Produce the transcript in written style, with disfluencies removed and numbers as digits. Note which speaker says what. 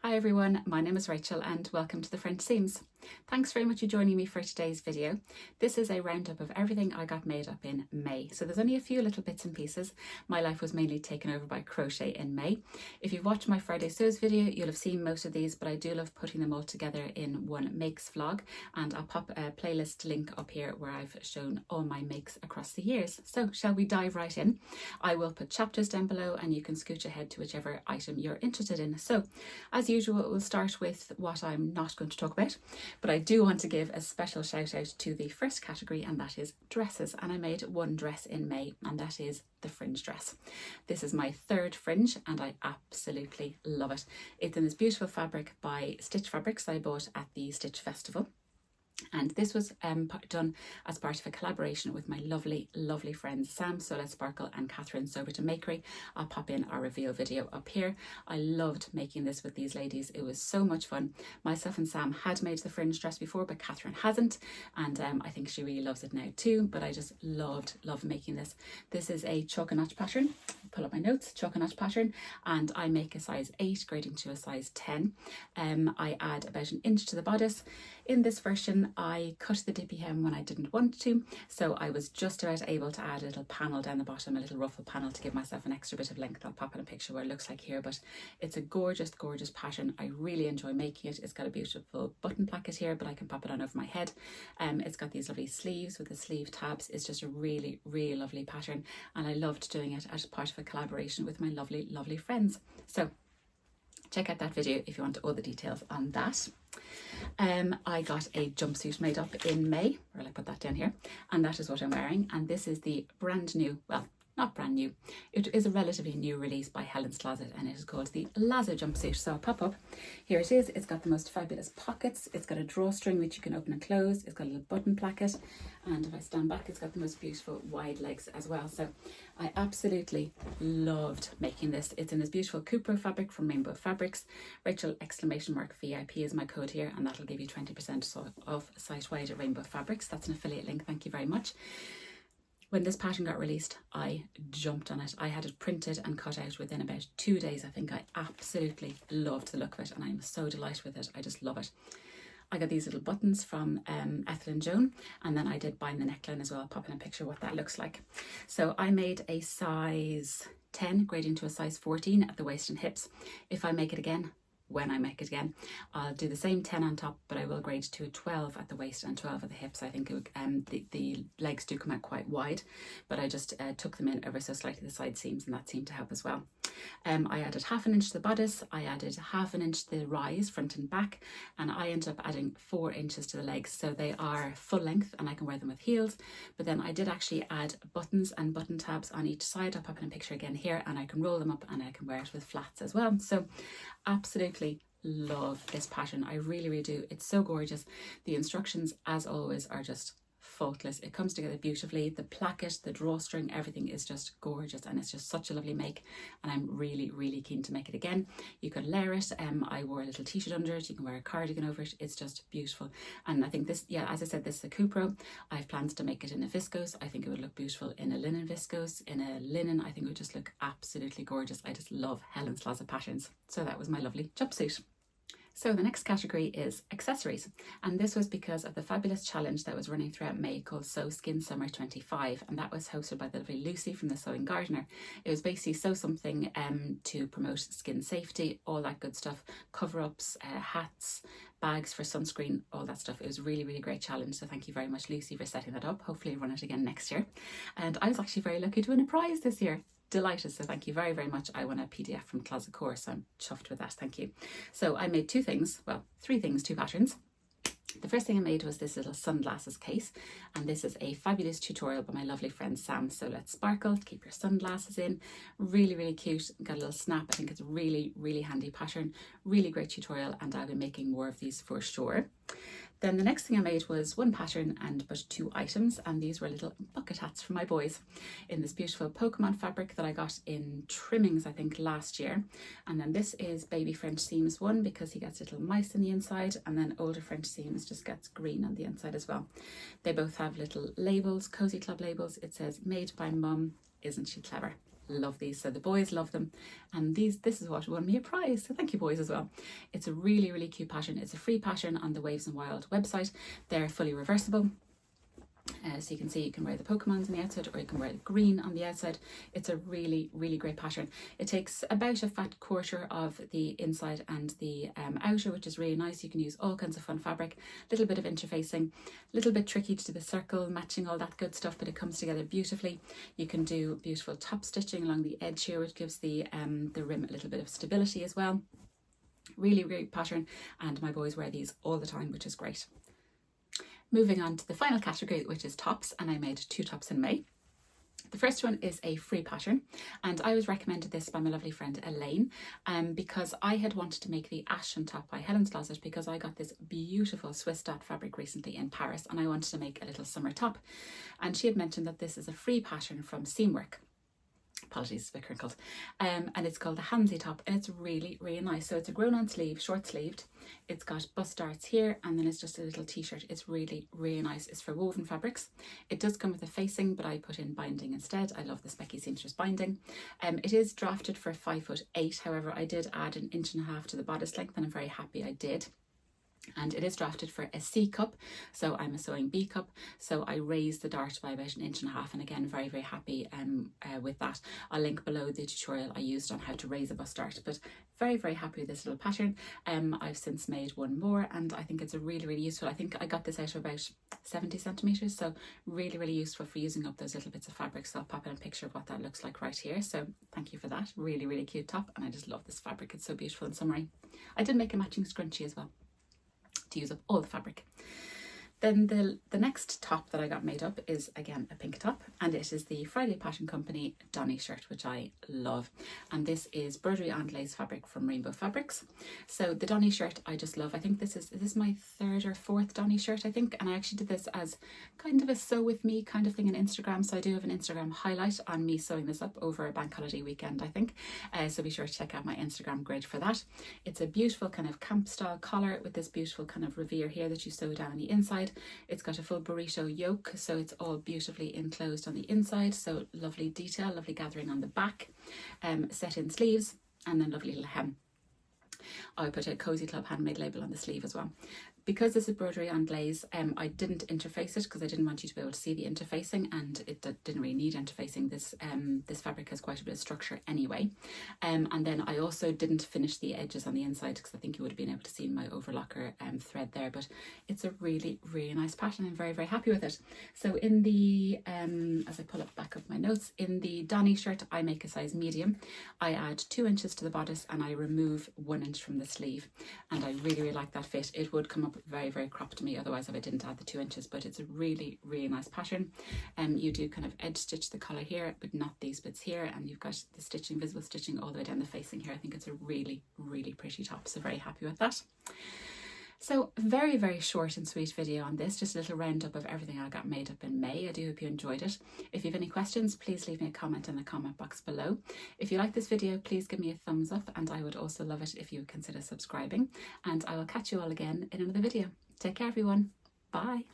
Speaker 1: Hi everyone, my name is Rachel and welcome to the French Seams. Thanks very much for joining me for today's video. This is a roundup of everything I got made up in May. So there's only a few little bits and pieces. My life was mainly taken over by crochet in May. If you've watched my Friday Sews video, you'll have seen most of these, but I do love putting them all together in one makes vlog, and I'll pop a playlist link up here where I've shown all my makes across the years. So shall we dive right in? I will put chapters down below and you can scooch ahead to whichever item you're interested in. So as usual, we'll start with what I'm not going to talk about, but I do want to give a special shout out to the first category, and that is dresses. And I made one dress in May, and that is the fringe dress. This is my third fringe and I absolutely love it. It's in this beautiful fabric by Stitch Fabrics I bought at the Stitch Festival. And this was done as part of a collaboration with my lovely friends Sam So Let's Sparkle and Catherine Sober to Makery. I'll pop in our reveal video up here. I loved making this with these ladies. It was so much fun. Myself and Sam had made the fringe dress before, but Catherine hasn't, and I think she really loves it now too. But I just loved making this. This is a chalk and notch pattern. Pull up my notes, chalk and notch pattern, and I make a size 8 grading to a size 10. I add about an inch to the bodice. In this version, I cut the dippy hem when I didn't want to, so I was just about able to add a little panel down the bottom, a little ruffle panel to give myself an extra bit of length. I'll pop in a picture where it looks like here, but it's a gorgeous pattern. I really enjoy making it. It's got a beautiful button placket here, but I can pop it on over my head. It's got these lovely sleeves with the sleeve tabs. It's just a really lovely pattern, and I loved doing it as part of a collaboration with my lovely friends. So check out that video if you want all the details on that. I got a jumpsuit made up in May, or I'll put that down here, and that is what I'm wearing. And this is the brand new, well, not brand new, it is a relatively new release by Helen's Closet, and it is called the Lazo jumpsuit. So I'll pop up, here it is. It's got the most fabulous pockets, it's got a drawstring which you can open and close, it's got a little button placket, and if I stand back, it's got the most beautiful wide legs as well. So I absolutely loved making this. It's in this beautiful Cupro fabric from Rainbow Fabrics. Rachel !VIP is my code here, and that'll give you 20% off site-wide at Rainbow Fabrics. That's an affiliate link, thank you very much. When this pattern got released, I jumped on it. I had it printed and cut out within about 2 days. I think I absolutely loved the look of it, and I'm so delighted with it. I just love it. I got these little buttons from Ethel and Joan, and then I did bind the neckline as well. I'll pop in a picture of what that looks like. So I made a size 10 grading to a size 14 at the waist and hips. If I make it again, when I make it again, I'll do the same 10 on top, but I will grade to a 12 at the waist and 12 at the hips. I think it would, the legs do come out quite wide, but I just took them in ever so slightly the side seams, and that seemed to help as well. I added 1/2 inch to the bodice, I added 1/2 inch to the rise front and back, and I ended up adding 4 inches to the legs, so they are full length and I can wear them with heels. But then I did actually add buttons and button tabs on each side. I'll pop in a picture again here, and I can roll them up and I can wear it with flats as well. So absolutely love this pattern. I really do. It's so gorgeous. The instructions, as always, are just faultless. It comes together beautifully. The placket, the drawstring, everything is just gorgeous, and it's just such a lovely make, and I'm really keen to make it again. You could layer it. I wore a little t-shirt under it. You can wear a cardigan over it. It's just beautiful. And I think this, yeah, as I said, this is a Cupro. I have plans to make it in a viscose. I think it would look beautiful in a linen viscose. In a linen, I think it would just look absolutely gorgeous. I just love Helen's Closet patterns. So that was my lovely jumpsuit. So the next category is accessories, and this was because of the fabulous challenge that was running throughout May called Sew Skin Summer 25, and that was hosted by the lovely Lucy from the Sewing Gardener. It was basically sew something to promote skin safety, all that good stuff, cover-ups, hats, bags for sunscreen, all that stuff. It was a really great challenge, so thank you very much, Lucy, for setting that up. Hopefully run it again next year. And I was actually very lucky to win a prize this year. Delighted, so thank you very much. I won a PDF from Closet Core, so I'm chuffed with that, thank you. So I made 2 things, well, 3 things, 2 patterns. The first thing I made was this little sunglasses case, and this is a fabulous tutorial by my lovely friend Sam So Let's Sparkle to keep your sunglasses in. Really cute, got a little snap. I think it's a really handy pattern, really great tutorial, and I'll be making more of these for sure. Then the next thing I made was 1 pattern but 2 items, and these were little bucket hats for my boys in this beautiful Pokemon fabric that I got in trimmings, I think, last year. And then this is Baby French Seams 1 because he gets little mice in the inside, and then Older French Seams just gets green on the inside as well. They both have little labels, Cozy Club labels. It says made by mum, isn't she clever? love these. So the boys love them, and this is what won me a prize. So thank you, boys, as well. It's a really, really cute pattern. It's a free pattern on the Waves and Wild website. They're fully reversible. So you can see you can wear the Pokemons on the outside, or you can wear the green on the outside. It's a really, really great pattern. It takes about a fat quarter of the inside and the outer, which is really nice. You can use all kinds of fun fabric, a little bit of interfacing, a little bit tricky to do the circle, matching all that good stuff, but it comes together beautifully. You can do beautiful top stitching along the edge here, which gives the rim a little bit of stability as well. Really great pattern, and my boys wear these all the time, which is great. Moving on to the final category, which is tops, and I made 2 tops in May. The first one is a free pattern, and I was recommended this by my lovely friend Elaine because I had wanted to make the Ashen top by Helen's Closet, because I got this beautiful Swiss dot fabric recently in Paris and I wanted to make a little summer top, and she had mentioned that this is a free pattern from Seamwork. Apologies, it's a bit crinkled. And it's called the Handsy top, and it's really, really nice. So it's a grown on sleeve, short sleeved. It's got bust darts here, and then it's just a little t-shirt. It's really, really nice. It's for woven fabrics. It does come with a facing, but I put in binding instead. I love the Specky Seamstress binding. It is drafted for 5'8". However, I did add 1.5 inches to the bodice length, and I'm very happy I did. And it is drafted for a C cup, so I'm a sewing B cup, so I raised the dart by about 1.5 inches, and again very, very happy with that. I'll link below the tutorial I used on how to raise a bust dart, but very, very happy with this little pattern. I've since made one more, and I think it's a really, really useful. I think I got this out of about 70 centimeters, so really, really useful for using up those little bits of fabric. So I'll pop in a picture of what that looks like right here. So thank you for that. Really, really cute top, and I just love this fabric. It's so beautiful and summery. I did make a matching scrunchie as well to use up all the fabric. Then the next top that I got made up is again a pink top, and it is the Friday Pattern Company Donny shirt, which I love. And this is broderie and lace fabric from Rainbow Fabrics. So the Donny shirt I just love. I think this is my 3rd or 4th Donny shirt, I think, and I actually did this as kind of a sew with me kind of thing on Instagram. So I do have an Instagram highlight on me sewing this up over a bank holiday weekend, I think. So be sure to check out my Instagram grid for that. It's a beautiful kind of camp style collar with this beautiful kind of revere here that you sew down on the inside. It's got a full burrito yoke, so it's all beautifully enclosed on the inside, so lovely detail, lovely gathering on the back, set in sleeves, and then lovely little hem. I put a Cozy Club handmade label on the sleeve as well. Because this is broderie and glaze, I didn't interface it because I didn't want you to be able to see the interfacing, and it didn't really need interfacing. This fabric has quite a bit of structure anyway. And then I also didn't finish the edges on the inside because I think you would have been able to see my overlocker thread there, but it's a really, really nice pattern. I'm very, very happy with it. So in the, as I pull up back of my notes, in the Donny shirt, I make a size medium. I add 2 inches to the bodice and I remove 1 inch from the sleeve. And I really, really like that fit. It would come up very, very cropped to me otherwise if I didn't add the 2 inches, but it's a really, really nice pattern. You do kind of edge stitch the collar here, but not these bits here, and you've got the stitching, visible stitching all the way down the facing here. I think it's a really, really pretty top, so very happy with that. So very, very short and sweet video on this, just a little roundup of everything I got made up in May. I do hope you enjoyed it. If you have any questions, please leave me a comment in the comment box below. If you like this video, please give me a thumbs up, and I would also love it if you would consider subscribing, and I will catch you all again in another video. Take care, everyone. Bye.